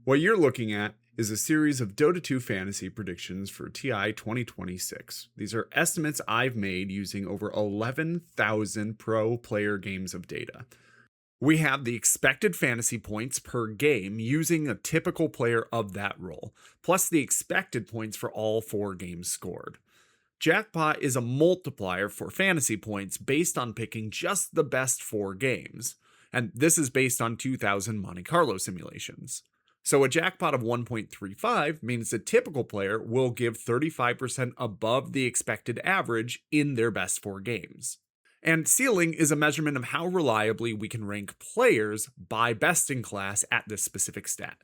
What you're looking at is a series of Dota 2 fantasy predictions for TI 2026. These are estimates I've made using over 11,000 pro player games of data. We have the expected fantasy points per game using a typical player of that role, plus the expected points for all 4 games scored. Jackpot is a multiplier for fantasy points based on picking just the best 4 games, and this is based on 2,000 Monte Carlo simulations. So a jackpot of 1.35 means a typical player will give 35% above the expected average in their best 4 games. And ceiling is a measurement of how reliably we can rank players by best in class at this specific stat.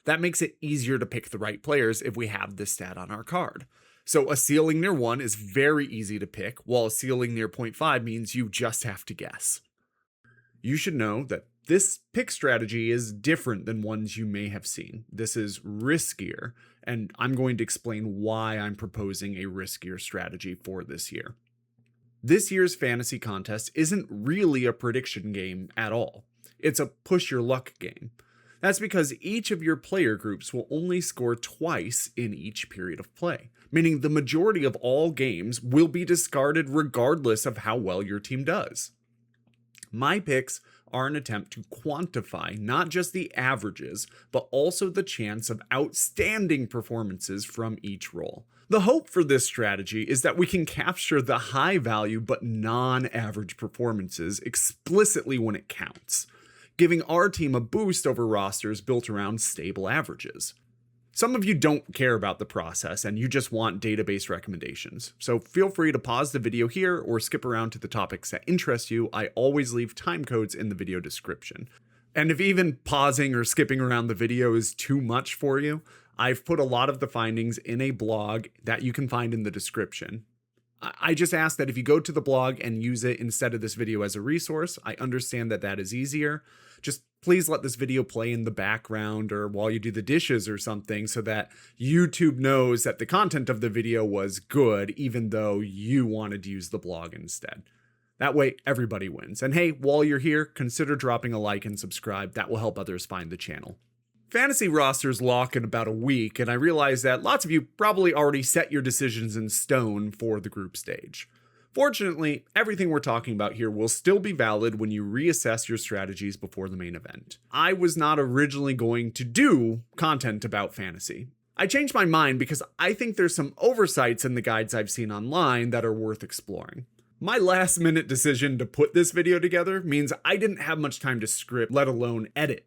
That makes it easier to pick the right players if we have this stat on our card. So a ceiling near 1 is very easy to pick, while a ceiling near 0.5 means you just have to guess. You should know that this pick strategy is different than ones you may have seen. This is riskier, and I'm going to explain why I'm proposing a riskier strategy for this year. This year's fantasy contest isn't really a prediction game at all. It's a push your luck game. That's because each of your player groups will only score twice in each period of play, meaning the majority of all games will be discarded regardless of how well your team does. My picks are an attempt to quantify not just the averages, but also the chance of outstanding performances from each role. The hope for this strategy is that we can capture the high value but non-average performances explicitly when it counts, giving our team a boost over rosters built around stable averages. Some of you don't care about the process and you just want database recommendations, so feel free to pause the video here or skip around to the topics that interest you. I always leave time codes in the video description. And if even pausing or skipping around the video is too much for you, I've put a lot of the findings in a blog that you can find in the description. I just ask that if you go to the blog and use it instead of this video as a resource, I understand that that is easier. Just please let this video play in the background or while you do the dishes or something so that YouTube knows that the content of the video was good, even though you wanted to use the blog instead. That way, everybody wins. And hey, while you're here, consider dropping a like and subscribe. That will help others find the channel. Fantasy rosters lock in about a week, and I realize that lots of you probably already set your decisions in stone for the group stage. Fortunately, everything we're talking about here will still be valid when you reassess your strategies before the main event. I was not originally going to do content about fantasy. I changed my mind because I think there's some oversights in the guides I've seen online that are worth exploring. My last minute decision to put this video together means I didn't have much time to script, let alone edit.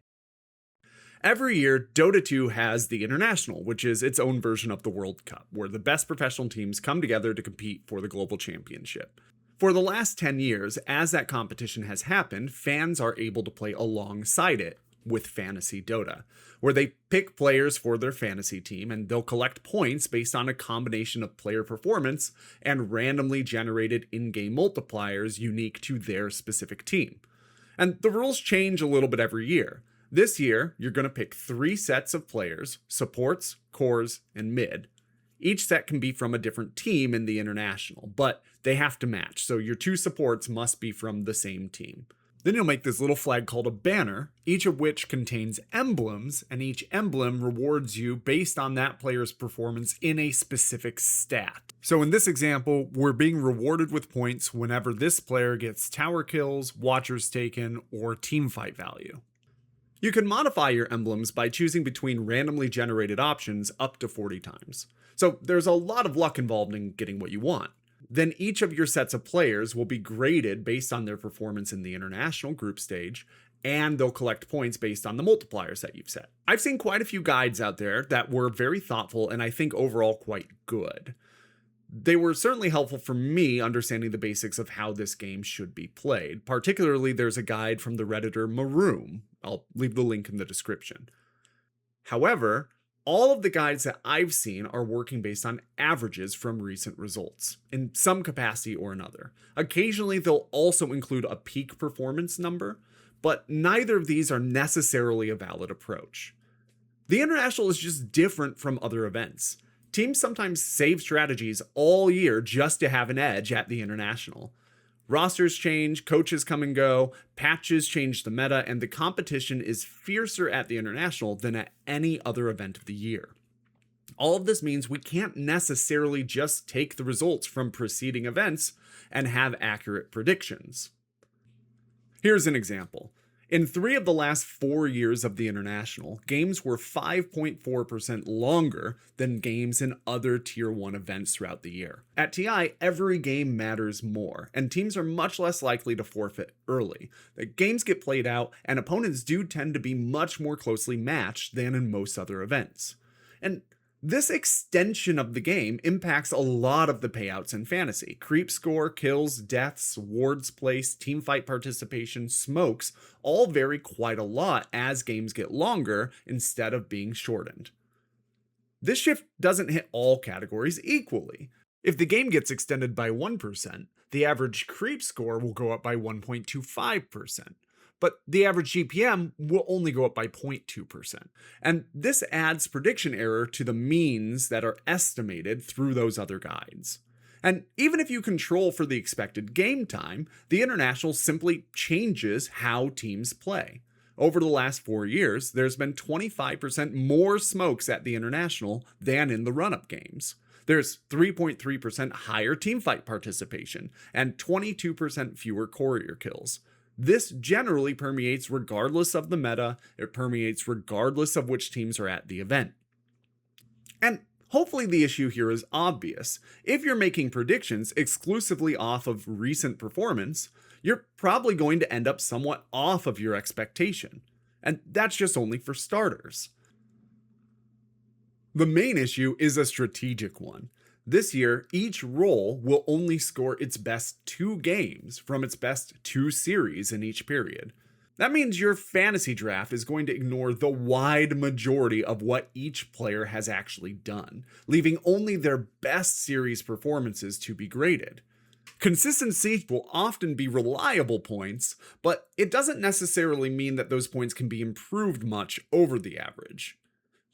Every year, Dota 2 has the International, which is its own version of the World Cup, where the best professional teams come together to compete for the global championship. For the last 10 years, as that competition has happened, fans are able to play alongside it with Fantasy Dota, where they pick players for their fantasy team and they'll collect points based on a combination of player performance and randomly generated in-game multipliers unique to their specific team. And the rules change a little bit every year. This year, you're going to pick 3 sets of players, supports, cores, and mid. Each set can be from a different team in the International, but they have to match, so your 2 supports must be from the same team. Then you'll make this little flag called a banner, each of which contains emblems, and each emblem rewards you based on that player's performance in a specific stat. So in this example, we're being rewarded with points whenever this player gets tower kills, watchers taken, or teamfight value. You can modify your emblems by choosing between randomly generated options up to 40 times. So there's a lot of luck involved in getting what you want. Then each of your sets of players will be graded based on their performance in the international group stage, and they'll collect points based on the multipliers that you've set. I've seen quite a few guides out there that were very thoughtful and I think overall quite good. They were certainly helpful for me understanding the basics of how this game should be played. Particularly, there's a guide from the Redditor Maroom. I'll leave the link in the description. However, all of the guides that I've seen are working based on averages from recent results, in some capacity or another. Occasionally, they'll also include a peak performance number, but neither of these are necessarily a valid approach. The International is just different from other events. Teams sometimes save strategies all year just to have an edge at the International. Rosters change, coaches come and go, patches change the meta, and the competition is fiercer at the International than at any other event of the year. All of this means we can't necessarily just take the results from preceding events and have accurate predictions. Here's an example. In 3 of the last 4 years of the International, games were 5.4% longer than games in other Tier 1 events throughout the year. At TI, every game matters more, and teams are much less likely to forfeit early. The games get played out, and opponents do tend to be much more closely matched than in most other events. And this extension of the game impacts a lot of the payouts in fantasy. Creep score, kills, deaths, wards placed, teamfight participation, smokes all vary quite a lot as games get longer instead of being shortened. This shift doesn't hit all categories equally. If the game gets extended by 1%, the average creep score will go up by 1.25%. But the average GPM will only go up by 0.2%. And this adds prediction error to the means that are estimated through those other guides. And even if you control for the expected game time, the International simply changes how teams play. Over the last 4 years, there's been 25% more smokes at the International than in the run-up games. There's 3.3% higher teamfight participation and 22% fewer courier kills. This generally permeates regardless of the meta, it permeates regardless of which teams are at the event. And hopefully the issue here is obvious. If you're making predictions exclusively off of recent performance, you're probably going to end up somewhat off of your expectation. And that's just only for starters. The main issue is a strategic one. This year, each role will only score its best 2 games from its best 2 series in each period. That means your fantasy draft is going to ignore the wide majority of what each player has actually done, leaving only their best series performances to be graded. Consistency will often be reliable points, but it doesn't necessarily mean that those points can be improved much over the average.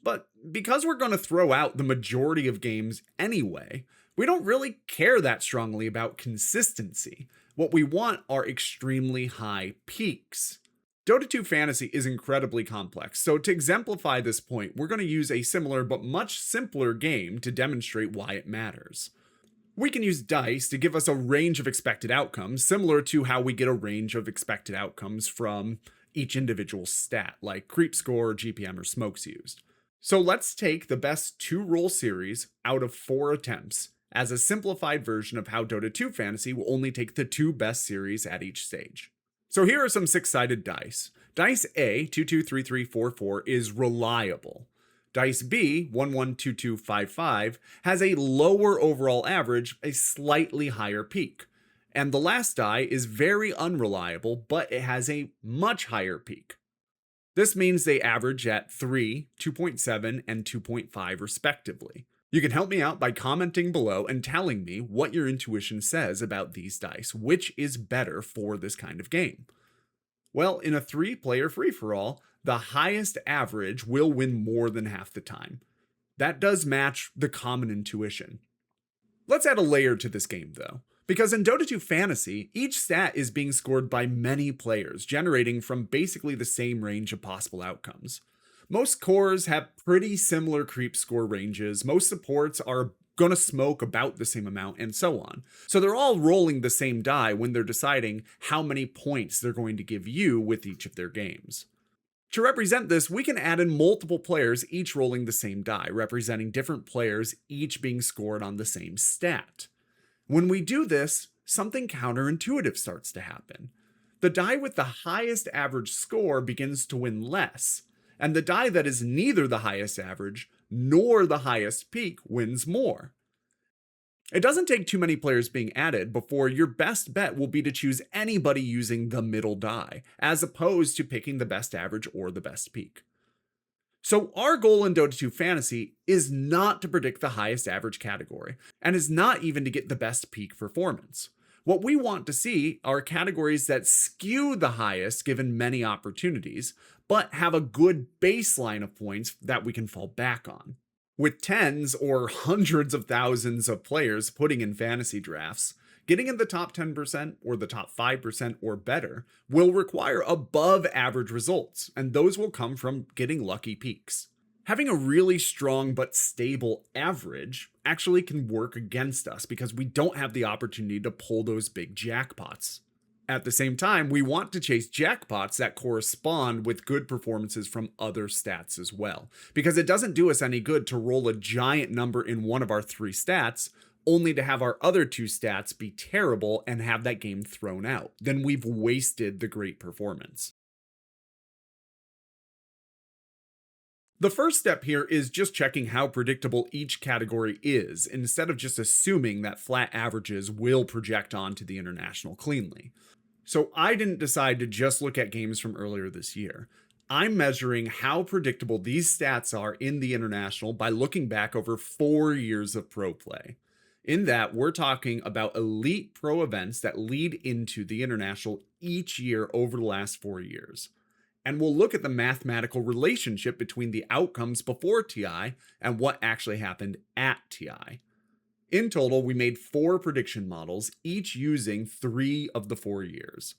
But because we're going to throw out the majority of games anyway, we don't really care that strongly about consistency. What we want are extremely high peaks. Dota 2 Fantasy is incredibly complex, so to exemplify this point, we're going to use a similar but much simpler game to demonstrate why it matters. We can use dice to give us a range of expected outcomes, similar to how we get a range of expected outcomes from each individual stat, like creep score, GPM, or smokes used. So let's take the best 2 roll series out of 4 attempts as a simplified version of how Dota 2 Fantasy will only take the 2 best series at each stage. So here are some 6-sided dice. Dice A, 223344, is reliable. Dice B, 112255, has a lower overall average, a slightly higher peak. And the last die is very unreliable, but it has a much higher peak. This means they average at 3, 2.7, and 2.5 respectively. You can help me out by commenting below and telling me what your intuition says about these dice, which is better for this kind of game. Well, in a 3-player free-for-all, the highest average will win more than half the time. That does match the common intuition. Let's add a layer to this game though. Because in Dota 2 Fantasy, each stat is being scored by many players, generating from basically the same range of possible outcomes. Most cores have pretty similar creep score ranges, most supports are gonna smoke about the same amount, and so on. So they're all rolling the same die when they're deciding how many points they're going to give you with each of their games. To represent this, we can add in multiple players each rolling the same die, representing different players each being scored on the same stat. When we do this, something counterintuitive starts to happen. The die with the highest average score begins to win less, and the die that is neither the highest average nor the highest peak wins more. It doesn't take too many players being added before your best bet will be to choose anybody using the middle die, as opposed to picking the best average or the best peak. So our goal in Dota 2 Fantasy is not to predict the highest average category, and is not even to get the best peak performance. What we want to see are categories that skew the highest given many opportunities, but have a good baseline of points that we can fall back on. With tens or hundreds of thousands of players putting in fantasy drafts, Getting in the top 10% or the top 5% or better will require above average results, and those will come from getting lucky peaks. Having a really strong but stable average actually can work against us because we don't have the opportunity to pull those big jackpots. At the same time, we want to chase jackpots that correspond with good performances from other stats as well, because it doesn't do us any good to roll a giant number in one of our 3 stats only to have our other 2 stats be terrible and have that game thrown out. Then we've wasted the great performance. The first step here is just checking how predictable each category is, instead of just assuming that flat averages will project onto the international cleanly. So I didn't decide to just look at games from earlier this year. I'm measuring how predictable these stats are in the international by looking back over 4 years of pro play. In that, we're talking about elite pro events that lead into the international each year over the last 4 years. And we'll look at the mathematical relationship between the outcomes before TI and what actually happened at TI. In total, we made 4 prediction models, each using 3 of the 4 years.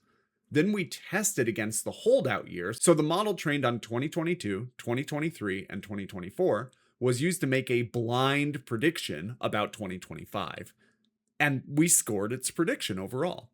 Then we tested against the holdout year, so the model trained on 2022, 2023, and 2024 was used to make a blind prediction about 2025. And we scored its prediction overall.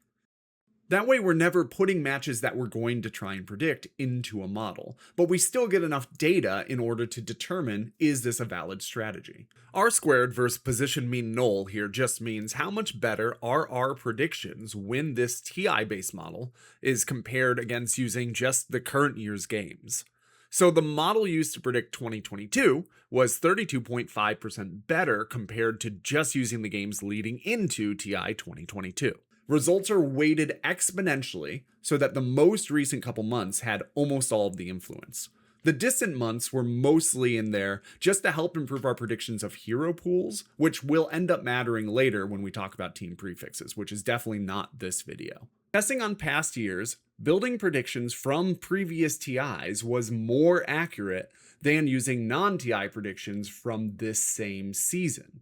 That way, we're never putting matches that we're going to try and predict into a model, but we still get enough data in order to determine, is this a valid strategy? R squared versus position mean null here just means how much better are our predictions when this TI-based model is compared against using just the current year's games. So the model used to predict 2022 was 32.5% better compared to just using the games leading into TI 2022. Results are weighted exponentially so that the most recent couple months had almost all of the influence. The distant months were mostly in there just to help improve our predictions of hero pools, which will end up mattering later when we talk about team prefixes, which is definitely not this video. Testing on past years, building predictions from previous TIs was more accurate than using non-TI predictions from this same season.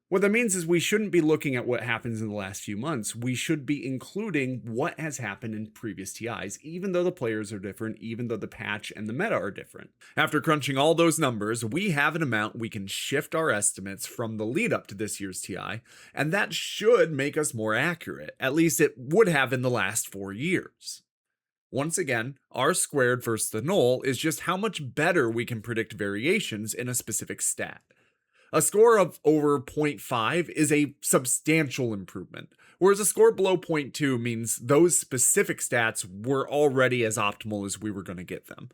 What that means is we shouldn't be looking at what happens in the last few months. We should be including what has happened in previous TIs, even though the players are different, even though the patch and the meta are different. After crunching all those numbers, we have an amount we can shift our estimates from the lead up to this year's TI, and that should make us more accurate. At least it would have in the last 4 years. Once again, R squared versus the null is just how much better we can predict variations in a specific stat. A score of over 0.5 is a substantial improvement, whereas a score below 0.2 means those specific stats were already as optimal as we were going to get them.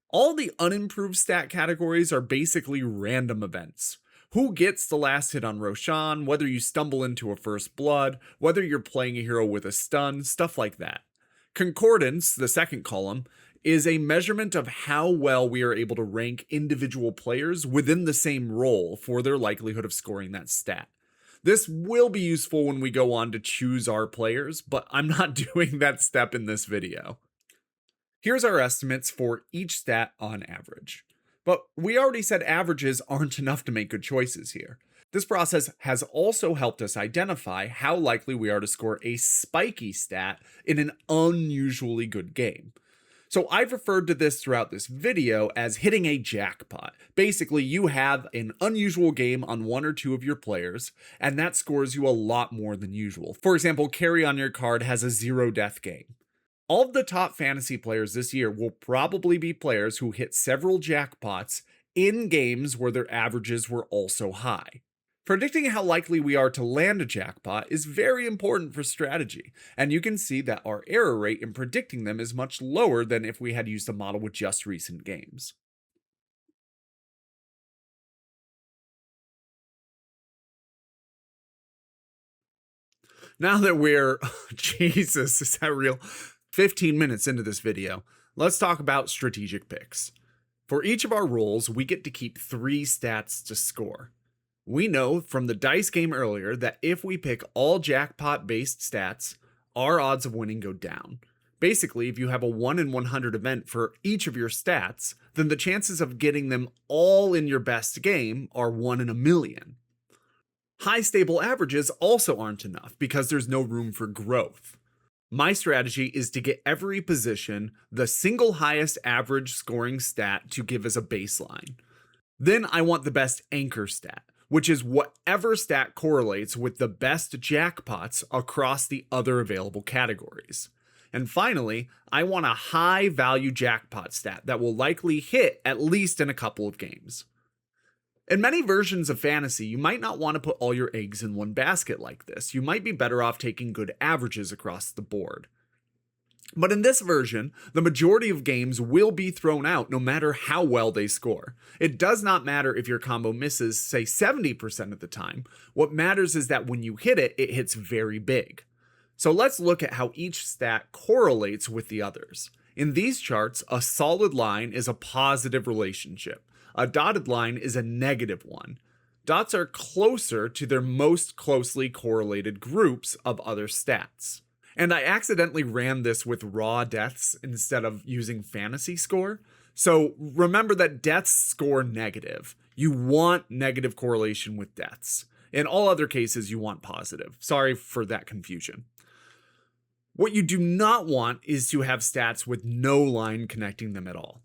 All the unimproved stat categories are basically random events. Who gets the last hit on Roshan, whether you stumble into a first blood, whether you're playing a hero with a stun, stuff like that. Concordance, the second column, is a measurement of how well we are able to rank individual players within the same role for their likelihood of scoring that stat. This will be useful when we go on to choose our players, but I'm not doing that step in this video. Here's our estimates for each stat on average. But we already said averages aren't enough to make good choices here. This process has also helped us identify how likely we are to score a spiky stat in an unusually good game. So I've referred to this throughout this video as hitting a jackpot. Basically, you have an unusual game on 1 or 2 of your players, and that scores you a lot more than usual. For example, Carry on your card has a 0 death game. All of the top fantasy players this year will probably be players who hit several jackpots in games where their averages were also high. Predicting how likely we are to land a jackpot is very important for strategy, and you can see that our error rate in predicting them is much lower than if we had used a model with just recent games. Now that we're, Jesus, is that real? 15 minutes into this video, let's talk about strategic picks. For each of our rolls, we get to keep 3 stats to score. We know from the dice game earlier that if we pick all jackpot-based stats, our odds of winning go down. Basically, if you have a 1 in 100 event for each of your stats, then the chances of getting them all in your best game are 1 in a million. High stable averages also aren't enough because there's no room for growth. My strategy is to get every position the single highest average scoring stat to give as a baseline. Then I want the best anchor stat, which is whatever stat correlates with the best jackpots across the other available categories. And finally, I want a high value jackpot stat that will likely hit at least in a couple of games. In many versions of fantasy, you might not want to put all your eggs in one basket like this. You might be better off taking good averages across the board. But in this version, the majority of games will be thrown out no matter how well they score. It does not matter if your combo misses, say 70% of the time. What matters is that when you hit it, it hits very big. So let's look at how each stat correlates with the others. In these charts, a solid line is a positive relationship. A dotted line is a negative one. Dots are closer to their most closely correlated groups of other stats. And I accidentally ran this with raw deaths instead of using fantasy score. So remember that deaths score negative. You want negative correlation with deaths. In all other cases, you want positive. Sorry for that confusion. What you do not want is to have stats with no line connecting them at all.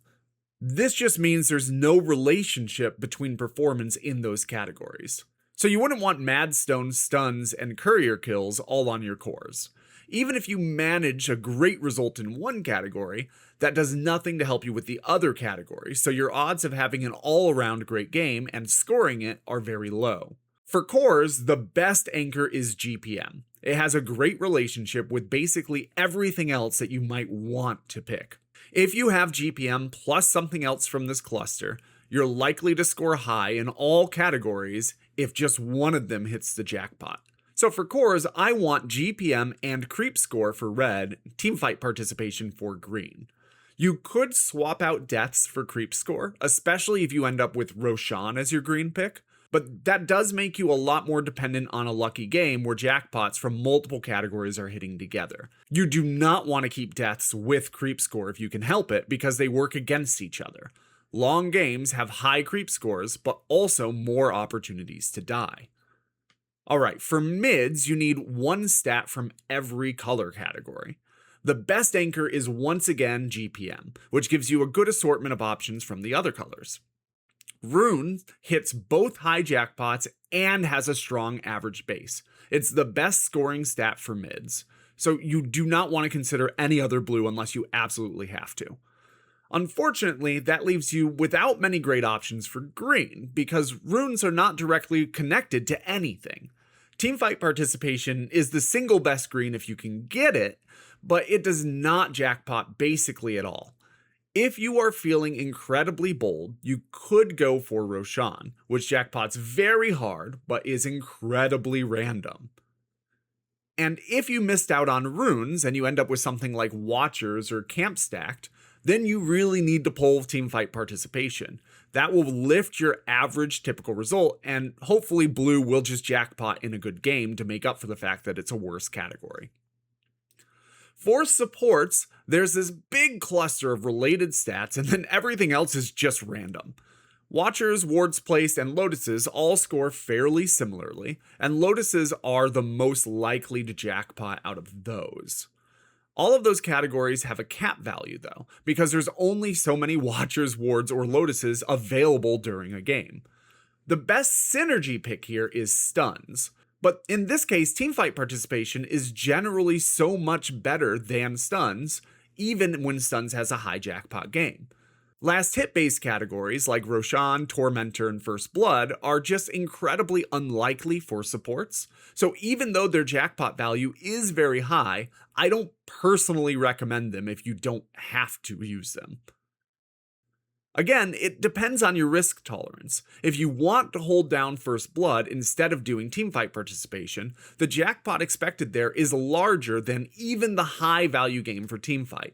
This just means there's no relationship between performance in those categories. So you wouldn't want Madstone, stuns, and courier kills all on your cores. Even if you manage a great result in one category, that does nothing to help you with the other categories, so your odds of having an all-around great game and scoring it are very low. For cores, the best anchor is GPM. It has a great relationship with basically everything else that you might want to pick. If you have GPM plus something else from this cluster, you're likely to score high in all categories if just one of them hits the jackpot. So for cores, I want GPM and creep score for red, teamfight participation for green. You could swap out deaths for creep score, especially if you end up with Roshan as your green pick, but that does make you a lot more dependent on a lucky game where jackpots from multiple categories are hitting together. You do not want to keep deaths with creep score if you can help it because they work against each other. Long games have high creep scores, but also more opportunities to die. Alright, for mids, you need one stat from every color category. The best anchor is once again GPM, which gives you a good assortment of options from the other colors. Rune hits both high jackpots and has a strong average base. It's the best scoring stat for mids, so you do not want to consider any other blue unless you absolutely have to. Unfortunately, that leaves you without many great options for green, because runes are not directly connected to anything. Teamfight participation is the single best green if you can get it, but it does not jackpot basically at all. If you are feeling incredibly bold, you could go for Roshan, which jackpots very hard, but is incredibly random. And if you missed out on runes and you end up with something like Watchers or Camp Stacked, then you really need to pull teamfight participation. That will lift your average typical result, and hopefully blue will just jackpot in a good game to make up for the fact that it's a worse category. For supports, there's this big cluster of related stats, and then everything else is just random. Watchers, Wards Placed, and Lotuses all score fairly similarly, and Lotuses are the most likely to jackpot out of those. All of those categories have a cap value though, because there's only so many Watchers, Wards, or Lotuses available during a game. The best synergy pick here is stuns. But in this case, teamfight participation is generally so much better than stuns, even when stuns has a high jackpot game. Last hit based categories like Roshan, Tormentor, and First Blood are just incredibly unlikely for supports, so even though their jackpot value is very high, I don't personally recommend them if you don't have to use them. Again, it depends on your risk tolerance. If you want to hold down First Blood instead of doing teamfight participation, the jackpot expected there is larger than even the high value game for teamfight.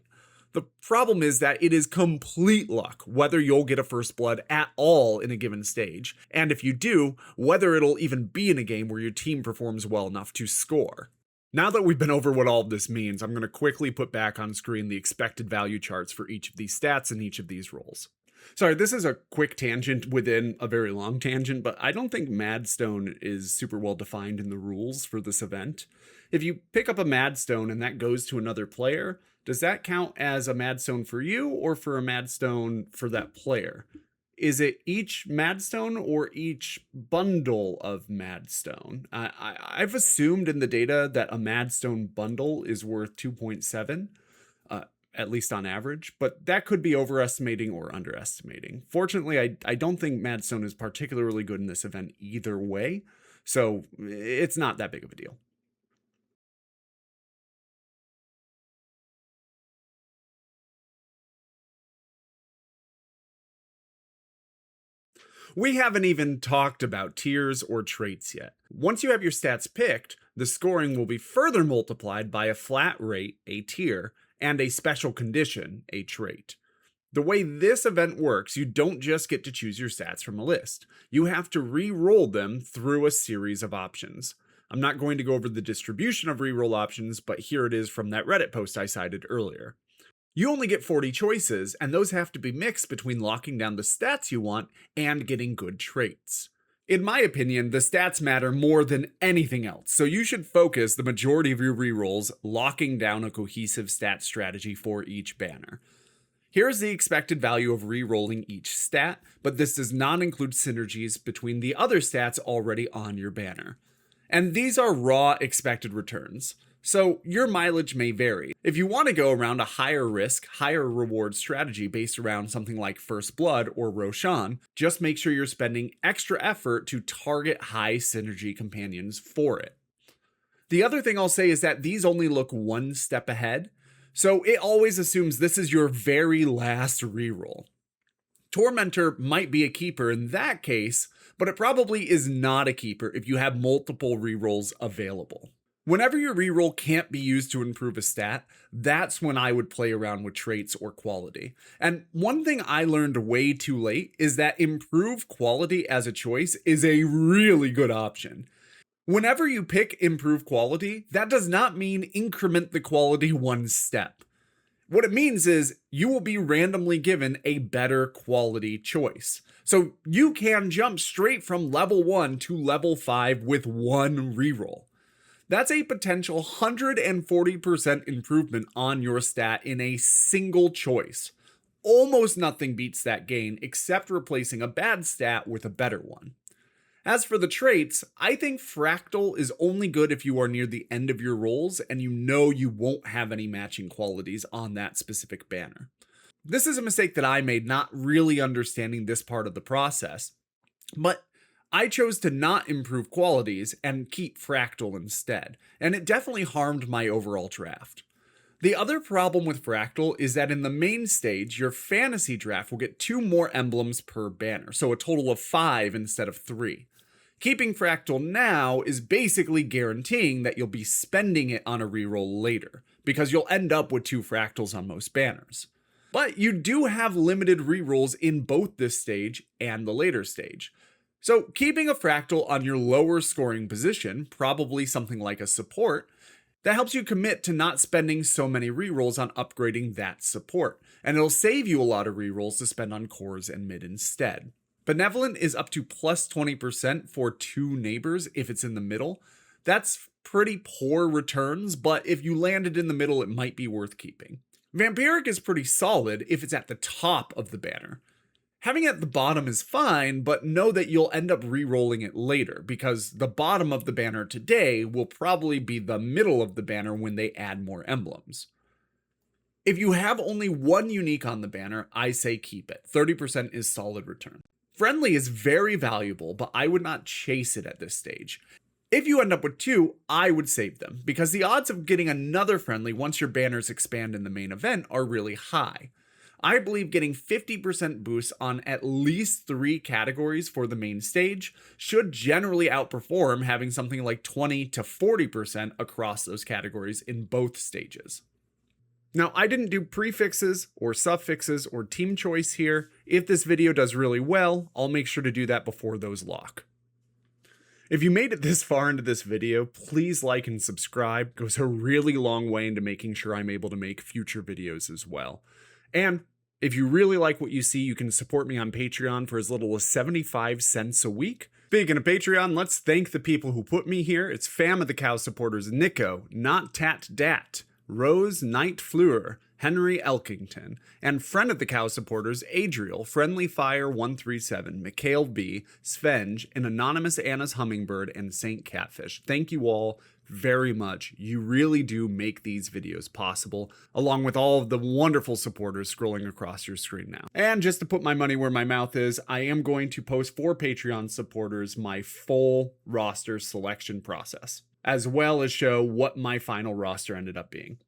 The problem is that it is complete luck whether you'll get a First Blood at all in a given stage, and if you do, whether it'll even be in a game where your team performs well enough to score. Now that we've been over what all of this means, I'm going to quickly put back on screen the expected value charts for each of these stats and each of these roles. Sorry, this is a quick tangent within a very long tangent, but I don't think Madstone is super well defined in the rules for this event. If you pick up a Madstone and that goes to another player, does that count as a Madstone for you or for a Madstone for that player? Is it each Madstone or each bundle of Madstone? I've assumed in the data that a Madstone bundle is worth 2.7. At least on average, but that could be overestimating or underestimating. Fortunately, I don't think Madstone is particularly good in this event either way, so it's not that big of a deal. We haven't even talked about tiers or traits yet. Once you have your stats picked, the scoring will be further multiplied by a flat rate, a tier, and a special condition, a trait. The way this event works, you don't just get to choose your stats from a list. You have to re-roll them through a series of options. I'm not going to go over the distribution of re-roll options, but here it is from that Reddit post I cited earlier. You only get 40 choices, and those have to be mixed between locking down the stats you want and getting good traits. In my opinion, the stats matter more than anything else, so you should focus the majority of your rerolls locking down a cohesive stat strategy for each banner. Here's the expected value of re-rolling each stat, but this does not include synergies between the other stats already on your banner. And these are raw expected returns, so your mileage may vary. If you want to go around a higher risk, higher reward strategy based around something like First Blood or Roshan, just make sure you're spending extra effort to target high synergy companions for it. The other thing I'll say is that these only look one step ahead, so it always assumes this is your very last reroll. Tormentor might be a keeper in that case, but it probably is not a keeper if you have multiple rerolls available. Whenever your reroll can't be used to improve a stat, that's when I would play around with traits or quality. And one thing I learned way too late is that improve quality as a choice is a really good option. Whenever you pick improve quality, that does not mean increment the quality one step. What it means is you will be randomly given a better quality choice. So you can jump straight from level 1 to level 5 with one reroll. That's a potential 140% improvement on your stat in a single choice. Almost nothing beats that gain except replacing a bad stat with a better one. As for the traits, I think Fractal is only good if you are near the end of your rolls and you know you won't have any matching qualities on that specific banner. This is a mistake that I made not really understanding this part of the process, but I chose to not improve qualities and keep Fractal instead, and it definitely harmed my overall draft. The other problem with Fractal is that in the main stage, your fantasy draft will get 2 more emblems per banner, so a total of 5 instead of 3. Keeping Fractal now is basically guaranteeing that you'll be spending it on a reroll later, because you'll end up with 2 Fractals on most banners. But you do have limited rerolls in both this stage and the later stage. So keeping a Fractal on your lower scoring position, probably something like a support, that helps you commit to not spending so many rerolls on upgrading that support, and it'll save you a lot of rerolls to spend on cores and mid instead. Benevolent is up to plus 20% for 2 neighbors if it's in the middle. That's pretty poor returns, but if you landed in the middle, it might be worth keeping. Vampiric is pretty solid if it's at the top of the banner. Having it at the bottom is fine, but know that you'll end up re-rolling it later, because the bottom of the banner today will probably be the middle of the banner when they add more emblems. If you have only 1 unique on the banner, I say keep it. 30% is solid return. Friendly is very valuable, but I would not chase it at this stage. If you end up with 2, I would save them, because the odds of getting another friendly once your banners expand in the main event are really high. I believe getting 50% boosts on at least 3 categories for the main stage should generally outperform having something like 20 to 40% across those categories in both stages. Now, I didn't do prefixes or suffixes or team choice here. If this video does really well, I'll make sure to do that before those lock. If you made it this far into this video, please like and subscribe. It goes a really long way into making sure I'm able to make future videos as well. And If you really like what you see, you can support me on Patreon for as little as 75 cents a week. Speaking of Patreon, let's thank the people who put me here. It's Fam of the Cow supporters Nico, Not Tat Dat, Rose Knight Fleur, Henry Elkington, and friend of the Cow supporters Adriel, Friendly Fire 137, Mikhail B, Svenge, and Anonymous Anna's Hummingbird, and Saint Catfish. Thank you all very much. You really do make these videos possible, along with all of the wonderful supporters scrolling across your screen now. And just to put my money where my mouth is, I am going to post for Patreon supporters my full roster selection process, as well as show what my final roster ended up being.